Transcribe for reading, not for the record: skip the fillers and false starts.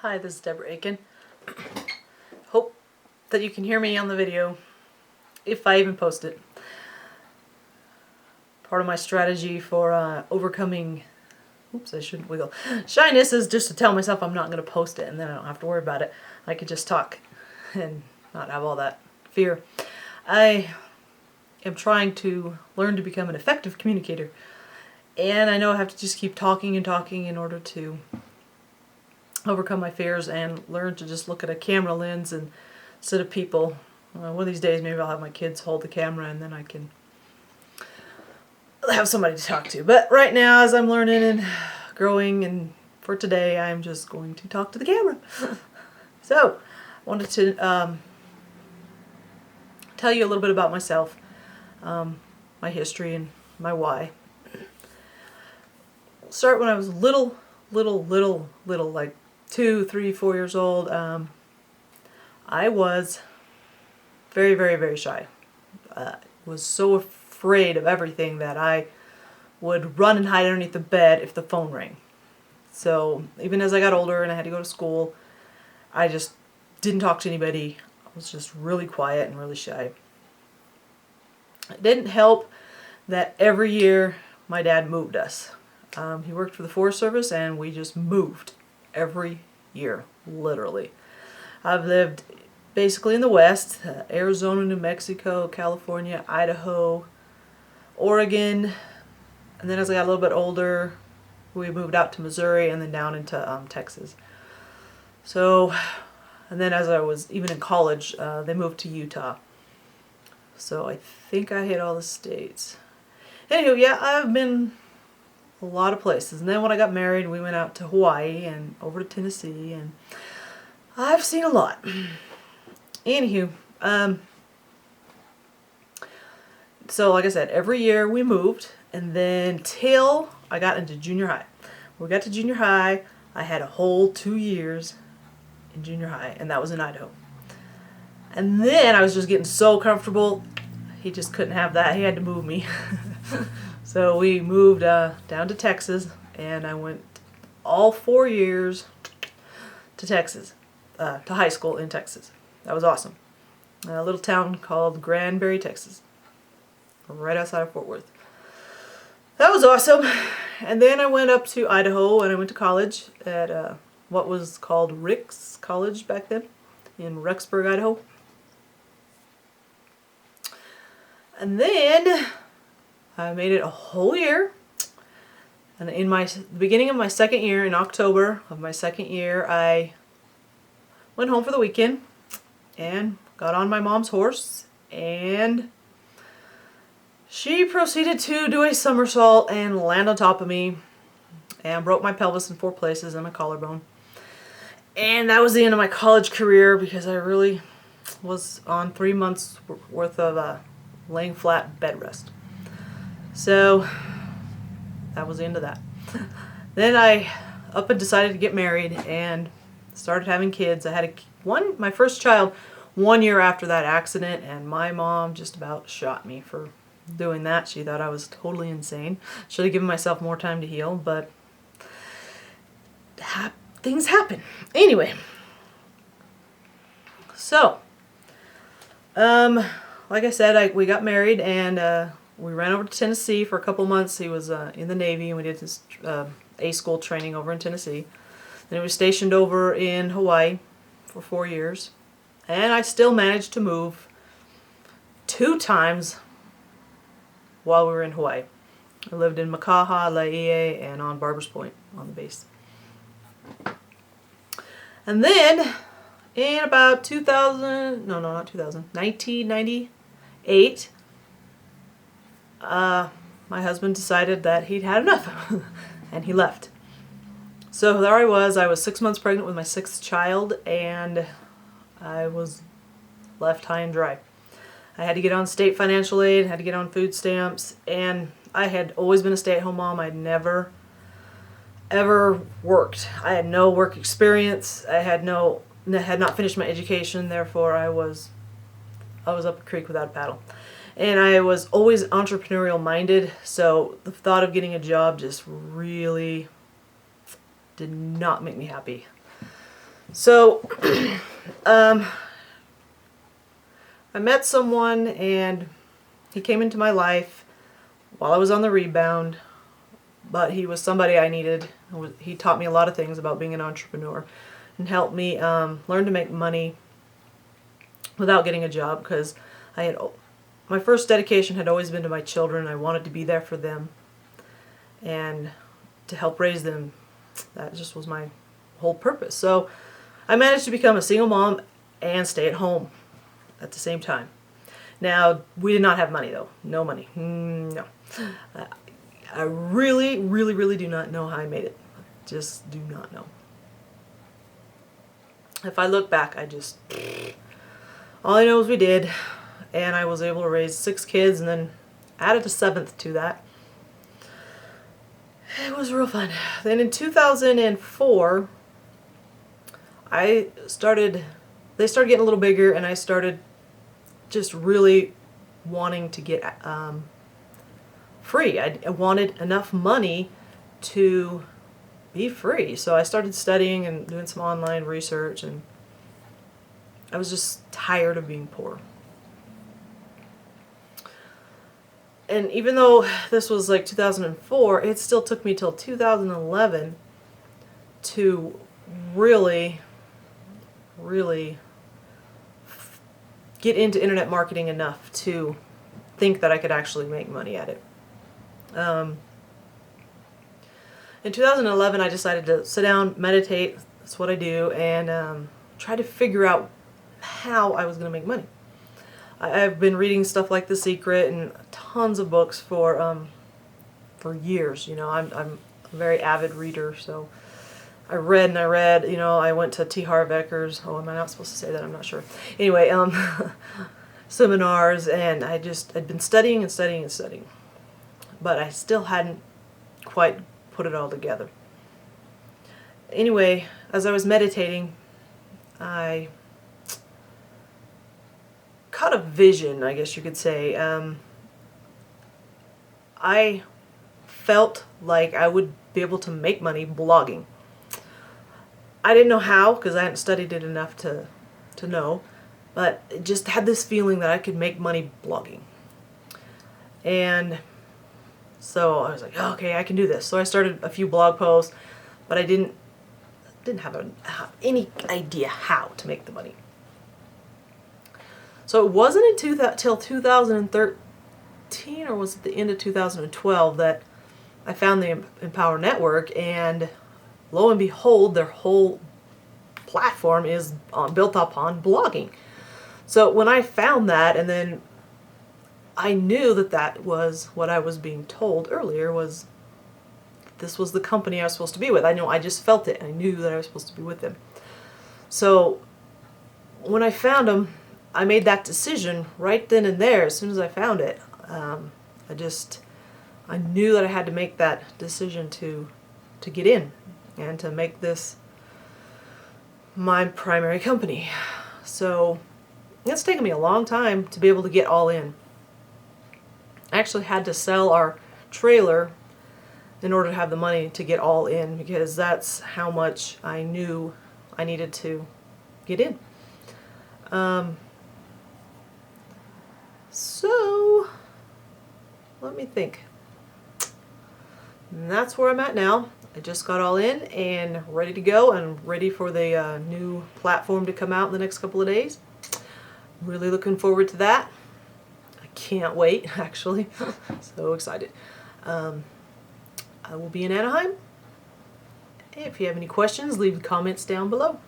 Hi, this is Deborah Aiken. Hope that you can hear me on the video, if I even post it. Part of my strategy for overcoming, oops, I shouldn't wiggle, shyness is just to tell myself I'm not going to post it, and then I don't have to worry about it. I could just talk and not have all that fear. I am trying to learn to become an effective communicator, and I know I have to just keep talking and talking in order to overcome my fears and learn to just look at a camera lens and instead of people. One of these days maybe I'll have my kids hold the camera and then I can have somebody to talk to. But right now, as I'm learning and growing, and for today I'm just going to talk to the camera. So I wanted to tell you a little bit about myself, my history and my why. I'll start when I was little, like 2, 3, 4 years old. I was very shy. Was so afraid of everything that I would run and hide underneath the bed if the phone rang. So even as I got older and I had to go to school, I just didn't talk to anybody. I was just really quiet and really shy. It didn't help that every year my dad moved us. He worked for the Forest Service and we just moved every year, literally. I've lived basically in the West, Arizona, New Mexico, California, Idaho, Oregon, and then as I got a little bit older, we moved out to Missouri and then down into Texas. So, and then as I was even in college, they moved to Utah. So I think I hit all the states. Anywho, yeah, I've been a lot of places. And then when I got married, we went out to Hawaii and over to Tennessee, and I've seen a lot. Anywho, so like I said, every year we moved, and then till I got into junior high. When we got to junior high, I had a whole 2 years in junior high, and that was in Idaho. And then I was just getting so comfortable, he just couldn't have that. He had to move me. So we moved down to Texas, and I went all 4 years to Texas, to high school in Texas. That was awesome. A little town called Granbury, Texas, right outside of Fort Worth. That was awesome. And then I went up to Idaho, and I went to college at what was called Rick's College back then in Rexburg, Idaho. And then I made it a whole year, and in the beginning of my second year, in October of my second year, I went home for the weekend and got on my mom's horse, and she proceeded to do a somersault and land on top of me and broke my pelvis in 4 places and my collarbone. And that was the end of my college career because I really was on 3 months worth of laying flat bed rest. So that was the end of that. Then I up and decided to get married and started having kids. I had my first child 1 year after that accident, and my mom just about shot me for doing that. She thought I was totally insane. Should have given myself more time to heal, but things happen. Anyway, so like I said, we got married, and we ran over to Tennessee for a couple months. He was in the Navy, and we did his A-school training over in Tennessee. Then he was stationed over in Hawaii for 4 years. And I still managed to move 2 times while we were in Hawaii. I lived in Makaha, Laie, and on Barbers Point on the base. And then in about 1998, my husband decided that he'd had enough and he left. So there I was 6 months pregnant with my 6th child, and I was left high and dry. I had to get on state financial aid, had to get on food stamps, and I had always been a stay-at-home mom. I'd never ever worked. I had no work experience. I had not finished my education, therefore I was up a creek without a paddle. And I was always entrepreneurial minded, so the thought of getting a job just really did not make me happy. So, I met someone and he came into my life while I was on the rebound, but he was somebody I needed. He taught me a lot of things about being an entrepreneur and helped me learn to make money without getting a job, because my first dedication had always been to my children. I wanted to be there for them and to help raise them. That just was my whole purpose. So I managed to become a single mom and stay at home at the same time. Now, we did not have money though. No money. No. I really, really, really do not know how I made it. Just do not know. If I look back, all I know is we did, and I was able to raise 6 kids and then added a 7th to that. It was real fun. Then in 2004, they started getting a little bigger, and I started just really wanting to get free. I wanted enough money to be free. So I started studying and doing some online research, and I was just tired of being poor. And even though this was like 2004, it still took me till 2011 to really, really get into internet marketing enough to think that I could actually make money at it. In 2011, I decided to sit down, meditate, that's what I do, and try to figure out how I was going to make money. I've been reading stuff like The Secret and tons of books for years. You know, I'm a very avid reader, so I read and I read. You know, I went to T. Harv Ekker's. Oh, am I not supposed to say that? I'm not sure. Anyway, seminars, and I'd been studying and studying and studying, but I still hadn't quite put it all together. Anyway, as I was meditating, I caught a vision, I guess you could say. I felt like I would be able to make money blogging. I didn't know how, because I hadn't studied it enough to know, but it just had this feeling that I could make money blogging. And so I was like, oh, okay, I can do this. So I started a few blog posts, but I didn't have any idea how to make the money. So it wasn't until 2013, or was it the end of 2012, that I found the Empower Network, and lo and behold, their whole platform is built upon blogging. So when I found that, and then I knew that was what I was being told earlier, was this was the company I was supposed to be with. I just felt it. I knew that I was supposed to be with them. So when I found them, I made that decision right then and there. As soon as I found it, I knew that I had to make that decision to get in and to make this my primary company. So it's taken me a long time to be able to get all in. I actually had to sell our trailer in order to have the money to get all in, because that's how much I knew I needed to get in. So let me think. And that's where I'm at now. I just got all in and ready to go, and ready for the new platform to come out in the next couple of days. Really looking forward to that. I can't wait, actually. So excited. I will be in Anaheim. If you have any questions, leave the comments down below.